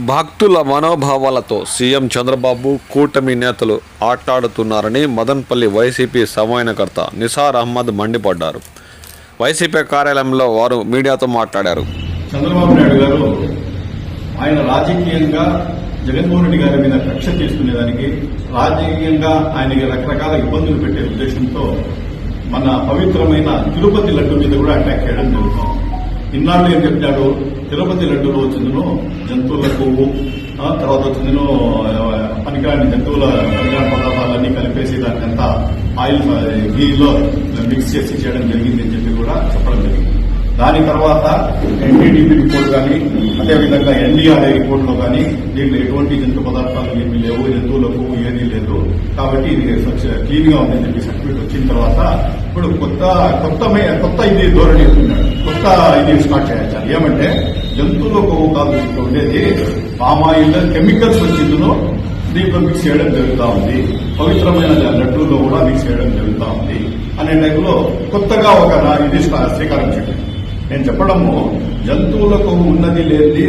భక్తుల మనోభావాలతో సీఎం చంద్రబాబు కూటమి నేతలు ఆటాడుతున్నారని మదన్పల్లి వైసీపీ సమన్వయకర్త నిసార్ అహ్మద్ మండిపడ్డారు. వైసీపీ కార్యాలయంలో వారు మీడియాతో మాట్లాడారు. చంద్రబాబు నాయుడు గారు ఆయన రాజకీయంగా జగన్మోహన్ రెడ్డి గారి మీద కక్ష తీసుకునేదానికి, రాజకీయంగా ఆయనకి రకరకాల ఇబ్బందులు పెట్టే ఉద్దేశంతో మన పవిత్రమైన తిరుపతి లడ్డు మీద కూడా అటాక్ చేయడం జరుగుతాం. ఇన్నాళ్ళు ఏం చెప్పాడు, తిరుపతి లడ్డూలో వచ్చిందను జంతువుల కొవ్వు, తర్వాత వచ్చిందను పనికిరాని జంతువుల పనికిరాని పదార్థాలన్నీ కలిపేసి దాన్ని అంతా ఆయిల్ గీలో మిక్స్ చేసి చేయడం జరిగింది అని చెప్పి కూడా చెప్పడం జరిగింది. దాని తర్వాత ఎన్డీడీపీ రిపోర్ట్ కానీ, అదేవిధంగా ఎన్డీఆర్ఐ రిపోర్ట్ లో కానీ దీంట్లో ఎటువంటి జంతు పదార్థాలు ఏమీ లేవు, జంతువుల కొవ్వు ఏదీ లేదు, కాబట్టి ఇది క్లీన్ గా ఉందని చెప్పి సర్టిఫికేట్ వచ్చిన తర్వాత ఇప్పుడు కొత్త ఇది ధోరణి ఉంటున్నాడు. కొత్త ఇది స్టార్ట్ చేయాలి. ఏమంటే జంతువుల కొవ్వు కాదు ఉండేది, పామాయిల్ కెమికల్స్ వచ్చిందో దీంట్లో మిక్స్ చేయడం జరుగుతూ ఉంది, పవిత్రమైన లడ్డూల్లో కూడా మిక్స్ చేయడం జరుగుతూ ఉంది అనే టైపులో కొత్తగా ఒక ఇది శ్రీకారం చుట్టింది. నేను చెప్పడము, జంతువుల కొవ్వు ఉన్నది లేనిది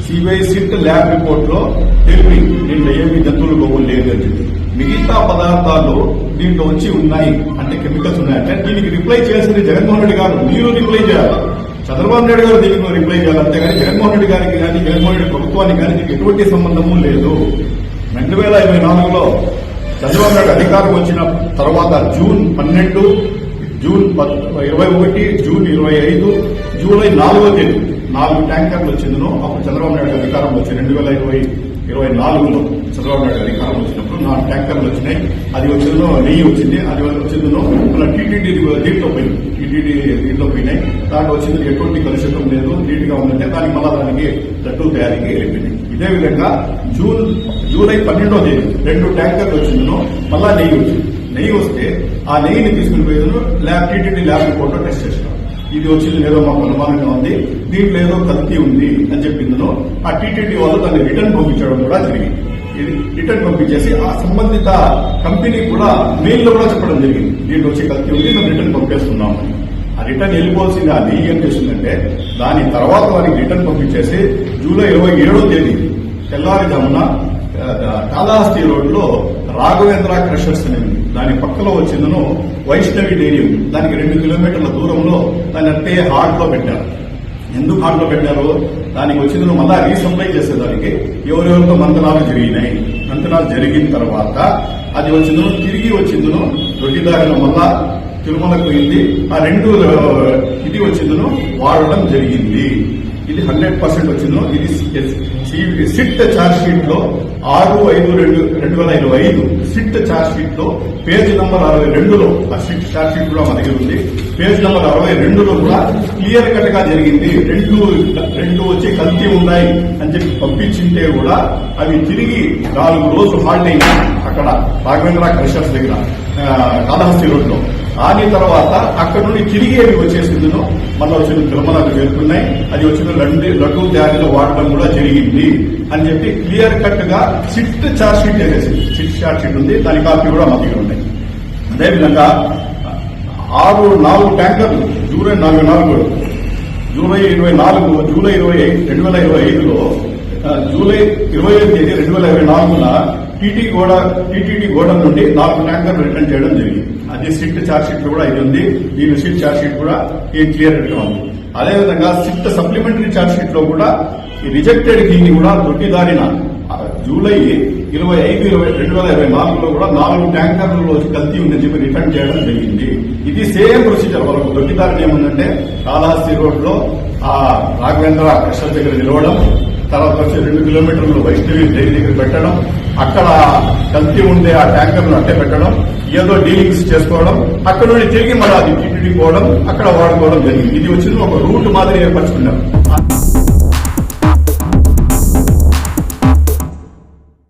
సిబిఐ సిట్ ల్యాబ్ రిపోర్ట్ లో తెలిపి దీంట్లో ఏమి జంతువుల కొవ్వు లేదు అని చెప్పి, మిగతా పదార్థాలు దీంట్లో వచ్చి ఉన్నాయి అంటే కెమికల్స్ ఉన్నాయంటే దీనికి రిప్లై చేసింది జగన్మోహన్ రెడ్డి గారు. మీరు రిప్లై చేయాలి, చంద్రబాబు నాయుడు గారు దీనికి రిప్లై చేయాలి. అంతేగాని జగన్మోహన్ రెడ్డి గారికి కానీ జగన్మోహన్ రెడ్డి ప్రభుత్వానికి కానీ దీనికి ఎటువంటి సంబంధము లేదు. 2024లో చంద్రబాబు నాయుడు అధికారం వచ్చిన తర్వాత జూన్ 12, జూన్ 21, జూన్ 25, జూలై 4వ తేదీ 4 ట్యాంకర్లు వచ్చిందను. అప్పుడు చంద్రబాబు నాయుడు అధికారం వచ్చి 2024లో చంద్రబాబు నాయుడు అధికారం వచ్చినప్పుడు 4 ట్యాంకర్లు వచ్చినాయి. అది వచ్చిందో నెయ్యి వచ్చింది, అది వచ్చిందో మన టీటీడీ దీంట్లో పోయింది, టీటీడీ దీంట్లో పోయినాయి. దాంట్లో వచ్చింది ఎటువంటి కలుషితం లేదు, నీట్గా ఉందంటే దానికి మళ్ళా దానికి లడ్డూ తయారీకి వెళ్ళిపోయింది. ఇదే విధంగా జూలై 12వ తేదీ 2 ట్యాంకర్లు వచ్చిందో మళ్ళా నెయ్యి వచ్చింది. నెయ్యి వస్తే ఆ నెయ్యిని తీసుకుని పోయేందుకు టీటీడీ ల్యాబ్ రిపోర్ట్ లో టెస్ట్ చేసినాం. ఇది వచ్చింది లేదో మాకు అనుమానంగా ఉంది, దీంట్లో ఏదో కల్తీ ఉంది అని చెప్పిందో ఆ టీటీడీ వాళ్ళు దాన్ని రిటర్న్ పంపించడం కూడా జరిగింది. ఇది రిటర్న్ పంపించేసి ఆ సంబంధిత కంపెనీ కూడా మెయిల్ లో కూడా చెప్పడం జరిగింది, దీంట్లో వచ్చి కల్తీ ఉంది, మేము రిటర్న్ పంపేస్తున్నాం. ఆ రిటర్న్ వెళ్ళిపోవాల్సింది ఆ నెయ్యి ఏం చేస్తుందంటే దాని తర్వాత వారికి రిటర్న్ పంపించేసి జూలై 27వ తేదీ తెల్లారిజామున కాళహస్తి రోడ్ లో రాఘవేంద్ర క్రషర్స్ అనేది దాని పక్కలో వచ్చిందను వైష్ణవి డైరీ, దానికి 2 కిలోమీటర్ల దూరంలో దాన్ని అట్టే హార్ట్ లో పెట్టారు. ఎందుకు హార్ట్ లో పెట్టారు, దానికి వచ్చిందను మళ్ళా రీసప్లై చేసేదానికి ఎవరెవరితో మంతనాలు జరిగినాయి. మంతనాలు జరిగిన తర్వాత అది వచ్చిందను తిరిగి వచ్చిందను దొడ్డిదారిన మళ్ళా తిరుమలకు పోయింది. ఆ 2 ఇది వచ్చిందను వాడడం జరిగింది. ఇది 100% వచ్చిందో. ఇది సిట్ ఛార్జ్ షీట్ లో 6/5/2025 సిట్ ఛార్జ్ షీట్ లో పేజ్ నంబర్ 62లో ఆ సిట్ ఛార్జ్ షీట్ కూడా మన దగ్గర ఉంది. పేజ్ నంబర్ 62లో కూడా క్లియర్ కట్ గా జరిగింది. రెండు వచ్చి కల్తీ ఉన్నాయి అని చెప్పి పంపించింటే కూడా అవి తిరిగి 4 రోజులు హాల్ట్ అయింది అక్కడ రాఘవేంద్ర క్రషర్స్ దగ్గర కాళహస్తి రోడ్ లో. దాని తర్వాత అక్కడ నుండి తిరిగి అవి వచ్చేసిందో మళ్ళీ వచ్చిన తిరుమలకు చేరుకున్నాయి. అది వచ్చిన లడ్డూ తయారీలో వాడడం కూడా జరిగింది అని చెప్పి క్లియర్ కట్ గా సిట్ ఛార్జ్ షీట్ చేసేసింది. సిట్ ఛార్జ్ షీట్ ఉంది, దాని కాపీ కూడా మా దగ్గర ఉన్నాయి. అదేవిధంగా 4 ట్యాంకర్లు జూలై 24 జూలై 2025లో జూలై 25వ తేదీ 2024న టీటీడీ గోడం నుండి 4 ట్యాంకర్లు రిటర్న్ చేయడం జరిగింది. అది సిట్ ఛార్జ్ షీట్ కూడా ఇది ఉంది. దీని సిట్ ఛార్జ్ షీట్ కూడా క్లియర్ గా ఉంది. అదేవిధంగా సిట్ సప్లిమెంటరీ ఛార్జ్ షీట్ లో కూడా ఈ రిజెక్టెడ్ దీన్ని కూడా దొడ్డిదారిన జూలై 25, 2024లో కూడా 4 ట్యాంకర్లలో కల్తీ ఉందని చెప్పి రిటర్న్ చేయడం జరిగింది. ఇది సేమ్ ప్రొసీజర్. వాళ్ళకు దొడ్డిదారిని ఏముందంటే కాళహస్తి రోడ్ లో ఆ రాఘవేంద్ర క్రషర్ దగ్గర నిలవడం, తర్వాత వచ్చి 2 కిలోమీటర్లు వైష్ణవి డైరీ దగ్గర పెట్టడం, అక్కడ కల్తీ ఉండే ఆ ట్యాంకర్ను అట్టే పెట్టడం, ఏదో డీలింగ్స్ చేసుకోవడం, అక్కడ నుండి తిరిగి మళ్ళీ అది టీటీడీ పోవడం, అక్కడ వాడుకోవడం జరిగింది. ఇది వచ్చింది ఒక రూట్ మాదిరి ఏర్పరచుకున్నారు.